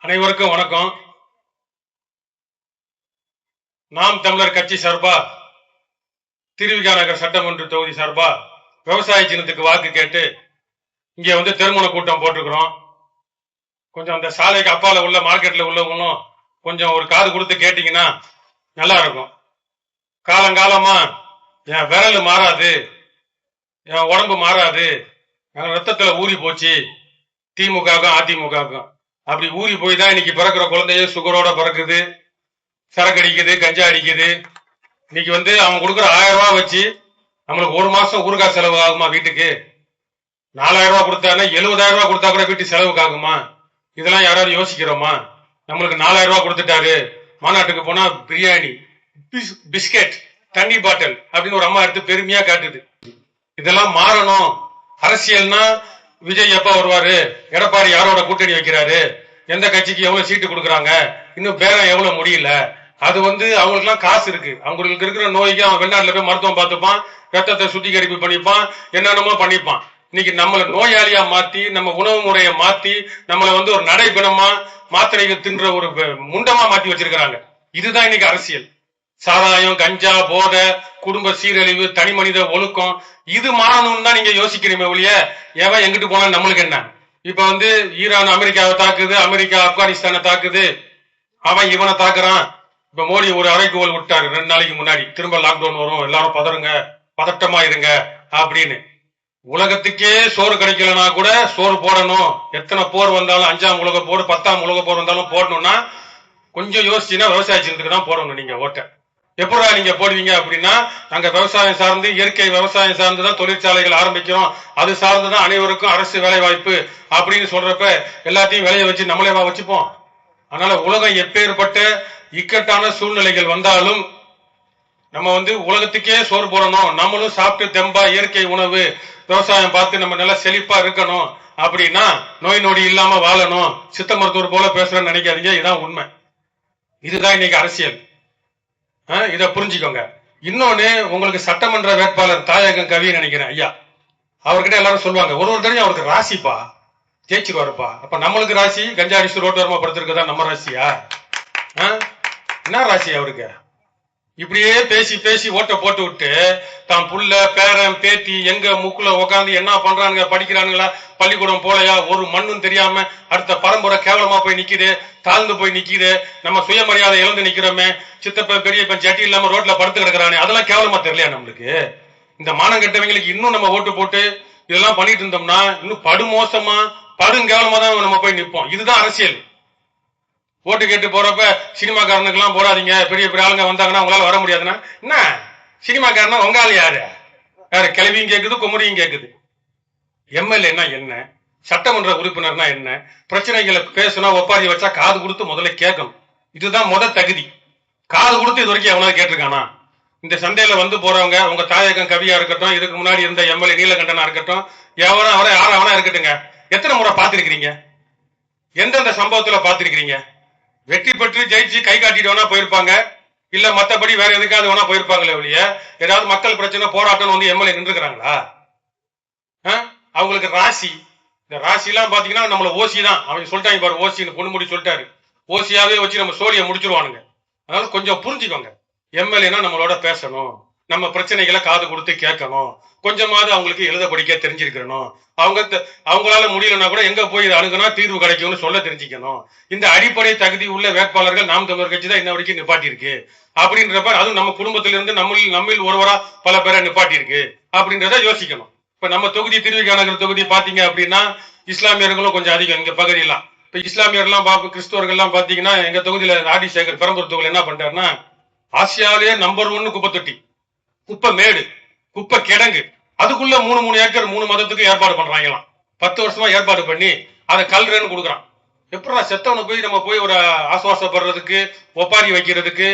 அனைவருக்கும் வணக்கம். நாம் தமிழர் கட்சி சார்பா திருவிக நகர் சட்டமன்ற தொகுதி சார்பா விவசாய சின்னத்துக்கு வாக்கு கேட்டு இங்க திருமண கூட்டம் போட்டிருக்கிறோம். கொஞ்சம் அந்த சாலைக்கு அப்பால உள்ள மார்க்கெட்ல உள்ளவங்களும் கொஞ்சம் ஒரு காது கொடுத்து கேட்டீங்கன்னா நல்லா இருக்கும். காலங்காலமா என் விரல் மாறாது, என் உடம்பு மாறாது, என் ரத்தத்துல ஊறி போச்சு திமுகவுக்கும் அதிமுகவுக்கும். அப்படி ஊறி போய் தான் இன்னைக்கு பிறக்கிற குழந்தைய சுகரோட பிறக்குது, சரக்கு அடிக்குது, கஞ்சா அடிக்குது. இன்னைக்கு அவன் கொடுக்குற 1000 ரூபாய் வச்சு நம்மளுக்கு ஒரு மாசம் ஊறுகாய் செலவு ஆகுமா? வீட்டுக்கு 4000 ரூபாய் கொடுத்தாருன்னா 70,000 ரூபாய் கொடுத்தா கூட வீட்டு செலவுக்கு ஆகுமா? இதெல்லாம் யாராவது யோசிக்கிறோமா? நம்மளுக்கு 4000 ரூபாய் கொடுத்துட்டாரு, மாநாட்டுக்கு போனா பிரியாணி, பிஸ்கெட், தண்ணி பாட்டில் அப்படின்னு ஒரு அம்மா எடுத்து பெருமையா காட்டுது. இதெல்லாம் மாறணும். அரசியல்னா விஜய் எப்ப வருவாரு, எடப்பாடி யாரோட கூட்டணி வைக்கிறாரு, எந்த கட்சிக்கு எவ்வளவு சீட்டு கொடுக்குறாங்க, இன்னும் பேரம் எவ்வளவு முடியல, அது அவங்களுக்கு எல்லாம் காசு இருக்கு. அவங்களுக்கு இருக்கிற நோய்க்கு அவன் வெளிநாட்டுல போய் மருத்துவம் பார்த்துப்பான், ரத்தத்தை சுத்திகரிப்பு பண்ணிப்பான், என்னென்னமோ பண்ணிப்பான். இன்னைக்கு நம்மள நோயாளியா மாத்தி, நம்ம உணவு முறையை மாத்தி, நம்மள ஒரு நடைபெணமா மாத்திரைகள் தின்ற ஒரு முண்டமா மாத்தி வச்சிருக்கிறாங்க. இதுதான் இன்னைக்கு அரசியல். சாராயம், கஞ்சா, போதை, குடும்ப சீரழிவு, தனி மனித ஒழுக்கம், இது மாறணும்னு தான் நீங்க யோசிக்கிறீங்க ஒழிய ஏன் எங்கிட்டு போனா நம்மளுக்கு என்ன? இப்ப ஈரான் அமெரிக்காவை தாக்குது, அமெரிக்கா ஆப்கானிஸ்தானை தாக்குது, அவன் இவனை தாக்குறான். இப்ப மோடி ஒரு அறைகோல் விட்டாரு 2 நாளைக்கு முன்னாடி, திரும்ப லாக்டவுன் வரும், எல்லாரும் பதறுங்க, பதட்டமா இருங்க அப்படின்னு. உலகத்துக்கே சோறு கிடைக்கலனா கூட சோறு போடணும். எத்தனை போர் வந்தாலும், 5ஆம் உலக போர், 10ஆம் உலக போர் வந்தாலும் போடணும்னா கொஞ்சம் யோசிச்சுன்னா விவசாய சின்னத்துக்கு தான் போடணும் நீங்க ஓட்ட. எப்படா நீங்க போடுவீங்க அப்படின்னா, நாங்க விவசாயம் சார்ந்து, இயற்கை விவசாயம் சார்ந்துதான் தொழிற்சாலைகள் ஆரம்பிக்கிறோம், அது சார்ந்துதான் அனைவருக்கும் அரசு வேலை வாய்ப்பு அப்படின்னு சொல்றப்ப எல்லாத்தையும் விளைய வச்சு நம்மளே வச்சுப்போம். அதனால உலகம் எப்பேற்பட்ட இக்கட்டான சூழ்நிலைகள் வந்தாலும் நம்ம உலகத்துக்கே சோறு போடணும், நம்மளும் சாப்பிட்டு தெம்பா இயற்கை உணவு விவசாயம் பார்த்து நம்ம நல்லா செழிப்பா இருக்கணும் அப்படின்னா நோய் நொடி இல்லாம வாழணும். சித்த மருத்துவர் போல பேசுறேன்னு நினைக்காதீங்க, இதான் உண்மை. இதுதான் இன்னைக்கு அரசியல். இத புரிஞ்சுக்கோங்க. இன்னொன்னு, உங்களுக்கு சட்டமன்ற வேட்பாளர் தாயகம் கவி நினைக்கிறேன் ஐயா, அவர்கிட்ட எல்லாரும் சொல்லுவாங்க ஒரு தடவை அவருக்கு ராசிப்பா ஜெயிச்சிருவாருப்பா. அப்ப நம்மளுக்கு ராசி கஞ்சா அடிச்சு ரோட்டோரமா படுத்திருக்கதா நம்ம ராசியா? என்ன ராசி அவருக்கு? இப்படியே பேசி பேசி ஓட்ட போட்டு விட்டு தான் புள்ள பேரன் பேத்தி எங்க மூக்குல உட்காந்து என்ன பண்றானுங்க, படிக்கிறானுங்களா, பள்ளிக்கூடம் போலையா, ஒரு மண்ணும் தெரியாம அடுத்த பரம்பரை கேவலமா போய் நிக்குது, தாழ்ந்து போய் நிக்குது. நம்ம சுயமரியாதை இழந்து நிக்கிறோமே, சித்தப்ப பெரிய ஜட்டி இல்லாம ரோட்ல படுத்து கிடக்குறானே, அதெல்லாம் கேவலமா தெரியலையா நம்மளுக்கு? இந்த மானம் கெட்டவங்களுக்கு இன்னும் நம்ம ஓட்டு போட்டு இதெல்லாம் பண்ணிட்டு இருந்தோம்னா இன்னும் படுமோசமா படுங்கேவலமா தான் நம்ம போய் நிற்போம். இதுதான் அரசியல். ஓட்டு கேட்டு போறப்ப சினிமாக்காரனுக்கு எல்லாம் போடாதீங்க, பெரிய பெரிய ஆளுங்க வந்தாங்கன்னா உங்களால வர முடியாதுன்னா என்ன? சினிமாக்காரனா உங்க ஆளு யாரு? யாரு? கிளவியும் கேக்குது, குமரியும் கேக்குது. எம்எல்ஏனா என்ன, சட்டமன்ற உறுப்பினர்னா என்ன, பிரச்சனைகளை பேசுனா ஒப்பாரி வச்சா காது கொடுத்து முதல்ல கேட்கணும். இதுதான் தகுதி. காது கொடுத்து இது வரைக்கும் எவனாவது கேட்டிருக்கானா? இந்த சண்டையில போறவங்க, உங்க தாயகம் கவியா இருக்கட்டும், இதுக்கு முன்னாடி இருந்த எம்எல்ஏ நீலகண்டனா இருக்கட்டும், எவனா அவரை யாரா இருக்கட்டுங்க, எத்தனை முறை பார்த்திருக்கிறீங்க? எந்தெந்த சம்பவத்துல பார்த்திருக்கிறீங்க? வெற்றி பெற்று ஜெயிச்சு கை காட்டிட்டு வேணா போயிருப்பாங்க, இல்ல மத்தபடி வேற எதுக்காவது வேணா போயிருப்பாங்களே ஒழிய ஏதாவது மக்கள் பிரச்சனை போராட்டம் எம்எல்ஏ நின்றுக்கிறாங்களா? அவங்களுக்கு ராசி, இந்த ராசி எல்லாம் பாத்தீங்கன்னா நம்மள ஓசி தான். அவங்க சொல்லிட்டாங்க பாரு, ஓசின்னு பொண்ணுமுடி சொல்லிட்டாரு, ஓசியாவே வச்சு நம்ம சோழியை முடிச்சிருவானுங்க. அதனால கொஞ்சம் புரிஞ்சுக்கோங்க. எம்எல்ஏனா நம்மளோட பேசணும், நம்ம பிரச்சனைகளை காது கொடுத்து கேட்கணும், கொஞ்சமாவது அவங்களுக்கு எழுத படிக்க தெரிஞ்சிருக்கணும், அவங்களால முடியலன்னா கூட எங்க போய் இதை அணுகுனா தீர்வு கிடைக்கும்னு சொல்ல தெரிஞ்சுக்கணும். இந்த அடிப்படை தகுதி உள்ள வேட்பாளர்கள் நாம் தமிழர் கட்சி தான் இன்ன வரைக்கும் நிப்பாட்டி இருக்கு. அப்படின்றப்ப அதுவும் நம்ம குடும்பத்திலிருந்து நம்மில் ஒருவரா பல பேரை நிப்பாட்டி இருக்கு அப்படின்றத யோசிக்கணும். இப்ப நம்ம தொகுதி திருவிக நகர் தொகுதி பாத்தீங்க அப்படின்னா இஸ்லாமியர்களும் கொஞ்சம் அதிகம் இங்க பகுதியெல்லாம். இப்ப இஸ்லாமியர்லாம் கிறிஸ்தவர்கள் எல்லாம் பாத்தீங்கன்னா எங்க தொகுதியில ராஜசேகர் பெரம்பூர் தொகுதியில் என்ன பண்றாருன்னா, ஆசியாவிலேயே நம்பர் 1 குப்பை தொட்டி, குப்பை மேடு, குப்பை கிடங்கு, அதுக்குள்ள 3 ஏக்கர் 3 மதத்துக்கு ஏற்பாடு பண்றாங்களாம். 10 வருஷமா ஏற்பாடு பண்ணி அதை கல்றேன்னு கொடுக்குறான். எப்படா செத்தவனை போய் நம்ம போய் ஒரு ஆசுவாசப்படுறதுக்கு, ஒப்பாரி வைக்கிறதுக்கு,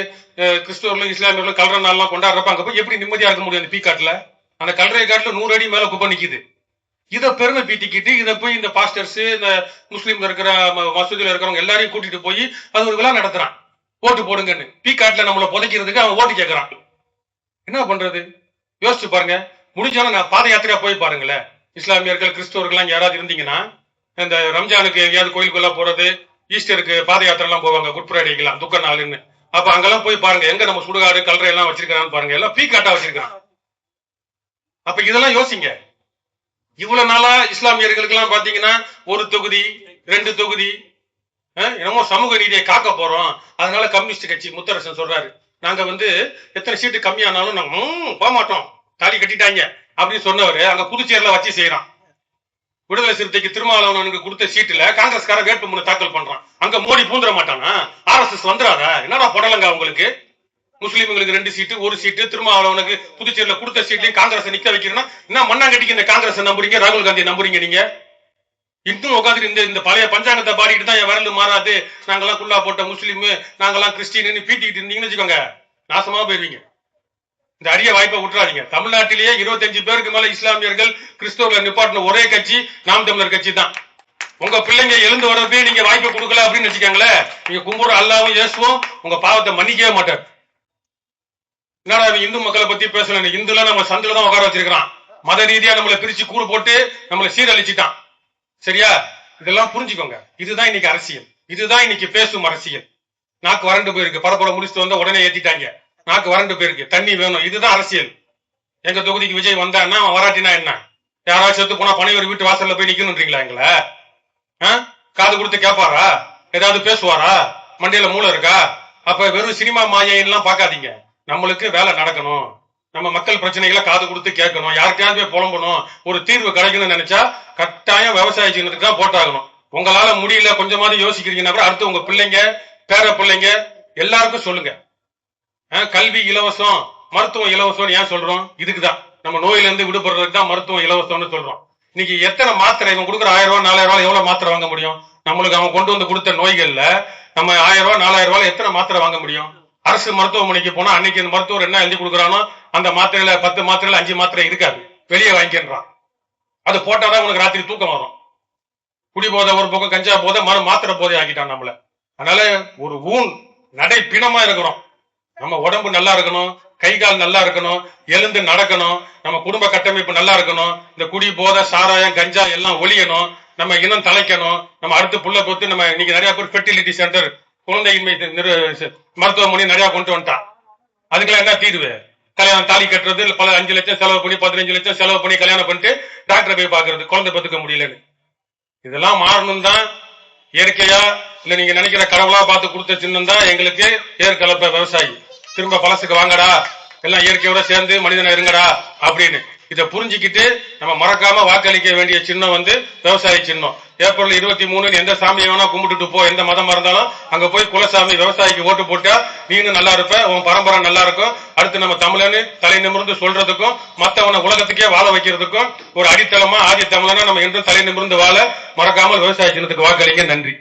கிறிஸ்தவர்களும் இஸ்லாமியர்களும் கல்ற நாள்லாம் கொண்டாடுறப்ப அங்க போய் எப்படி நிம்மதியா இருக்க முடியும்? அந்த பீக்காட்டுல, அந்த கல்றை காட்டுல 100 அடி மேல குப்பை நிக்குது. இதை பெருமை பீத்திக்கிட்டு இதை போய் இந்த பாஸ்டர்ஸ், இந்த முஸ்லீம்ல இருக்கிற மசூதியில இருக்கிறவங்க எல்லாரையும் கூட்டிட்டு போய் அது ஒரு விழா நடத்துறான், ஓட்டு போடுங்கன்னு. பீக்காட்டுல நம்மளை புதைக்கிறதுக்கு அவன் ஓட்டு கேட்கறான். என்ன பண்றது? யோசிச்சு பாருங்க. முடிஞ்சோன்னா நான் பாத யாத்திரையா போய் பாருங்களேன். இஸ்லாமியர்கள் கிறிஸ்தவர்கள் யாராவது இருந்தீங்கன்னா இந்த ரம்ஜானுக்கு எங்கேயாவது கோயிலுக்குள்ள போறது, ஈஸ்டருக்கு பாத யாத்திரை எல்லாம் போவாங்க, குட் ஃப்ரைடேக்கெல்லாம், துக்க நாளுன்னு. அப்ப அங்கெல்லாம் போய் பாருங்க, எங்க நம்ம சுடுகாடு கல்றை எல்லாம் வச்சிருக்கான்னு பாருங்க, எல்லாம் பீக்காட்டா வச்சிருக்கான். அப்ப இதெல்லாம் யோசிங்க. இவ்வளவு நாளா இஸ்லாமியர்களுக்கு எல்லாம் பாத்தீங்கன்னா ஒரு தொகுதி 2 தொகுதி என்னமோ சமூக நீதியை காக்க போறோம், அதனால கம்யூனிஸ்ட் கட்சி முத்தரசன் சொல்றாரு, நாங்க எத்தனை சீட்டு கம்மியானாலும் நாங்க போக மாட்டோம், தாலி கட்டிட்டாங்க அப்படின்னு சொன்னவரு அங்க புதுச்சேரியில வச்சு செய்யறான். விடுதலை சிறுத்தைக்கு திருமாவளவனுக்கு கொடுத்த சீட்டுல காங்கிரஸ்கார வேட்புமனு தாக்கல் பண்றான். அங்க மோடி பூந்துட மாட்டானா? RSS வந்துடாதா? என்னடா படலங்க உங்களுக்கு? முஸ்லீம்களுக்கு 2 சீட்டு 1 சீட்டு, திருமாவளவனுக்கு புதுச்சேரியில கொடுத்த சீட்லயும் காங்கிரஸ் நிக்க வைக்கிறேன்னா என்ன மண்ணாங்கட்டிக்கு இந்த காங்கிரஸ் நம்புறீங்க, ராகுல் காந்தி நம்புறீங்க? நீங்க இன்னும் உட்காந்து இந்த பழைய பஞ்சாங்கத்தை பாடிட்டு தான் என் வரல மாறாது, நாங்கெல்லாம் குல்லா போட்ட முஸ்லீம், நாங்கெல்லாம் கிறிஸ்டின்னு பீட்டிக்கிட்டு இருந்தீங்கன்னு வச்சுக்கோங்க, நாசமா போயிருவீங்க. இந்த அரிய வாய்ப்பை விட்டுறாதீங்க. தமிழ்நாட்டிலேயே 25 பேருக்கு மேல இஸ்லாமியர்கள் கிறிஸ்தவர்களை நிப்பாட்டின ஒரே கட்சி நாம் தமிழர் கட்சி தான். உங்க பிள்ளைங்க எழுந்து வர்றது நீங்க வாய்ப்பு கொடுக்கல அப்படின்னு வச்சுக்கோங்களேன், நீங்க கும்பிடுற அல்லாவும் இயேசுவும் உங்க பாவத்தை மன்னிக்கவே மாட்டார். என்னடா இந்து மக்களை பத்தி பேசல, இந்துல நம்ம சந்தில தான் உட்கார வச்சிருக்கான், மத ரீதியா நம்மளை பிரிச்சு கூறு போட்டு நம்மளை சீரழிச்சுட்டான். சரியா? இதெல்லாம் புரிஞ்சுக்கோங்க. இதுதான் இன்னைக்கு அரசியல், இதுதான் இன்னைக்கு பேசும் அரசியல். நாக்கு வறண்டு போயிருக்கு, பரப்புரை முடிச்சுட்டு வந்தா உடனே ஏத்திட்டாங்க, நாக்கு வறண்டு போயிருக்கு, தண்ணி வேணும், இதுதான் அரசியல். எங்க தொகுதிக்கு விஜய் வந்தான்னா வராட்டினா என்ன? யாராவது செத்து போனா பனைவர் வீட்டு வாசல்ல போய் நிக்கணும்ன்றீங்களா? எங்களை காது கொடுத்து கேட்பாரா? ஏதாவது பேசுவாரா? மண்டையில மூளை இருக்கா? அப்ப வெறும் சினிமா மாயெல்லாம் பார்க்காதீங்க. நம்மளுக்கு வேலை நடக்கணும், நம்ம மக்கள் பிரச்சனைகளை காது கொடுத்து கேட்கணும், யாருக்கையாவது போய் புலம்பணும், ஒரு தீர்வு கிடைக்கணும்னு நினைச்சா கட்டாயம் விவசாய சின்னத்துக்கு தான் போட்டாகணும். உங்களால முடியல, கொஞ்சமாவது யோசிக்கிறீங்கன்னா கூட அடுத்து உங்க பிள்ளைங்க பேர பிள்ளைங்க எல்லாருக்கும் சொல்லுங்க. கல்வி இலவசம், மருத்துவம் இலவசம் ஏன் சொல்றோம்? இதுக்குதான், நம்ம நோயில இருந்து விடுபடுறதுக்கு தான் மருத்துவம் இலவசம்னு சொல்றோம். இன்னைக்கு எத்தனை மாத்திரை இவன் கொடுக்குற 1000 ரூபாய் 4000 ரூபாய் எவ்வளவு மாத்திரை வாங்க முடியும்? நம்மளுக்கு அவன் கொண்டு வந்து கொடுத்த நோய்கள்ல நம்ம 1000 ரூபாய் 4000 ரூபாய் எத்தனை மாத்திரை வாங்க முடியும்? அரசு மருத்துவமனைக்கு போனா அன்னைக்கு அந்த மருத்துவர் என்ன எழுதி கொடுக்குறானோ அந்த மாத்திரையில 10 மாத்திரையில 5 மாத்திரை இருக்காது, வெளியே வாங்கிக்கிறான். அது போட்டாதான் உனக்கு ராத்திரி தூக்கம் வரும். குடி போதை ஒரு பக்கம், கஞ்சா போதை, மாத்திரை போதை ஆக்கிட்டான் நம்மள. அதனால ஒரு நடை பிணமா இருக்கிறோம். நம்ம உடம்பு நல்லா இருக்கணும், கை கால் நல்லா இருக்கணும், எழுந்து நடக்கணும், நம்ம குடும்ப கட்டமைப்பு நல்லா இருக்கணும், இந்த குடி போதை சாராயம் கஞ்சா எல்லாம் ஒழியணும், நம்ம இனம் தலைக்கணும், நம்ம அடுத்து புள்ள பொத்து. நம்ம இன்னைக்கு நிறைய பேர் ஃபெர்டிலிட்டி சென்டர், குழந்தையின்மை மருத்துவமனை நிறைய கொண்டு வந்துட்டான். அதுக்கெல்லாம் என்ன தீர்வு? கல்யாணம் தாலி கட்டுறது, பல 5 லட்சம் செலவு பண்ணி 15 லட்சம் செலவு பண்ணி கல்யாணம் பண்ணிட்டு டாக்டரை போய் பாக்குறது, குழந்தை பெற்றுக்க முடியலன்னு. இதெல்லாம் மாறணும் தான். இயற்கையா இல்ல நீங்க நினைக்கிற கடவுளா பார்த்து கொடுத்த சின்னம் தான் எங்களுக்கு ஏற்கலப்ப விவசாயி. திரும்ப பழசுக்கு வாங்கடா, எல்லாம் இயற்கையோட சேர்ந்து மனிதனை இருங்கடா அப்படின்னு இதை புரிஞ்சுக்கிட்டு நம்ம மறக்காம வாக்களிக்க வேண்டிய சின்னம் விவசாய சின்னம். ஏப்ரல் 23 எந்த சாமியை வேணா கும்பிட்டுட்டு போ, எந்த மதமா இருந்தாலும் அங்க போய் குலசாமி விவசாயிக்கு ஓட்டு போட்டா நீனும் நல்லா இருப்ப, உன் பரம்பரை நல்லா இருக்கும். அடுத்து நம்ம தமிழன்னு தலை நிமிர்ந்து சொல்றதுக்கும் மத்தவனை உலகத்துக்கே வாழ வைக்கிறதுக்கும் ஒரு அடித்தளமா ஆதி தமிழனா நம்ம என்றும் தலை நிமிர்ந்து வாழ மறக்காமல் விவசாய சின்னத்துக்கு வாக்களிங்க. நன்றி.